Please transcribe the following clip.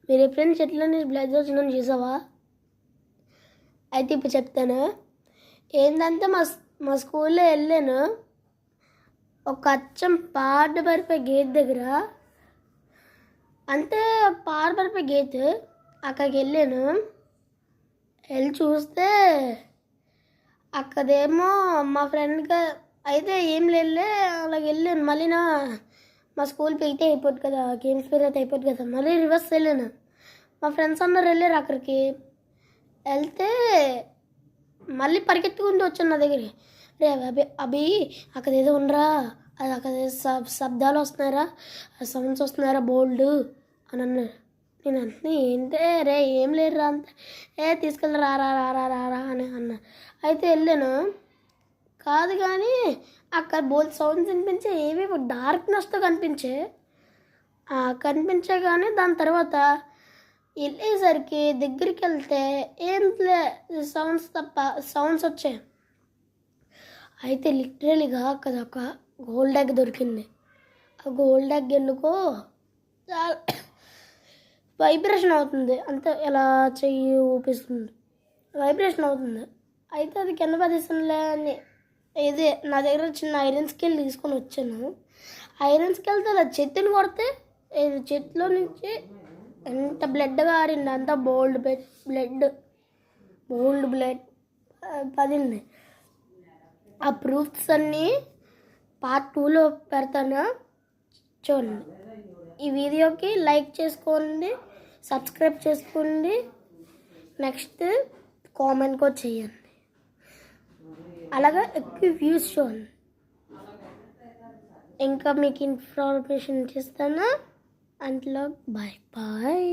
మీరు ఎప్పుడైనా చెట్ల నుంచి బ్లడ్ వచ్చిందని చూసావా? అయితే ఇప్పుడు చెప్తాను. ఏంటంటే మా స్కూల్లో వెళ్ళాను, ఒక అచ్చం పాడబడిపోయే గేట్ దగ్గర, అంటే పాడబడిపోయే గేట్ అక్కడికి వెళ్ళాను. వెళ్ళి చూస్తే అక్కడేమో మా ఫ్రెండ్గా అయితే ఏం లేదులే అలాగ వెళ్ళాను. మళ్ళీ మా స్కూల్ పీటీ అయిపోద్ది కదా, గేమ్స్ పీరియడ్ అయిపోద్ది కదా, మళ్ళీ రివర్స్ వెళ్ళాను. మా ఫ్రెండ్స్ అందరు వెళ్ళారు అక్కడికి. వెళ్తే మళ్ళీ పరిగెత్తుకుంటూ వచ్చాను నా దగ్గరికి. రే అభి అక్కడ ఏదో ఉండరా, అది అక్కడ శబ్దాలు వస్తున్నారా, సౌండ్స్ వస్తున్నారా బోల్డ్ అని అన్నారు. నేను అంటే ఏంటే రే ఏం లేదురా అంతే, తీసుకెళ్ళి రారా రారా రారా అని అన్నా. అయితే వెళ్ళాను. కాదు కానీ అక్కడ బోల్డ్ సౌండ్స్ వినిపించే, ఏవి డార్క్నెస్తో కనిపించే కానీ దాని తర్వాత వెళ్ళేసరికి దగ్గరికి వెళ్తే ఏం సౌండ్స్ వచ్చాయి. అయితే లిటరలీగా అక్కడ ఒక గోల్డ్ ఎగ్ దొరికింది. ఆ గోల్డ్ ఎగ్ ఎందుకో చాలా వైబ్రేషన్ అవుతుంది, అంతే ఎలా చెయ్యి ఊపిస్తుంది, వైబ్రేషన్ అవుతుంది. అయితే అది కింద పడేసానులే అని ఇదే నా దగ్గర చిన్న ఐరన్ స్కేల్ తీసుకొని వచ్చాను. ఐరన్ స్కేల్తో అలా చెట్టుని కొడితే చెట్టులో నుంచి ఎంత బ్లడ్ కారింది, అంతా బోల్డ్ బ్లడ్ పడింది. ఆ ప్రూఫ్స్ అన్నీ పార్ట్ 2లో పెడతాను, చూడండి. ఈ వీడియోకి లైక్ చేసుకోండి, సబ్స్క్రైబ్ చేసుకోండి, నెక్స్ట్ కామెంట్ కూడా చేయండి. అలాగా ఎక్కువ వ్యూస్ చూడండి. ఇంకా మీకు ఇన్ఫర్మేషన్ ఇస్తాను. అంట్లో బాయ్.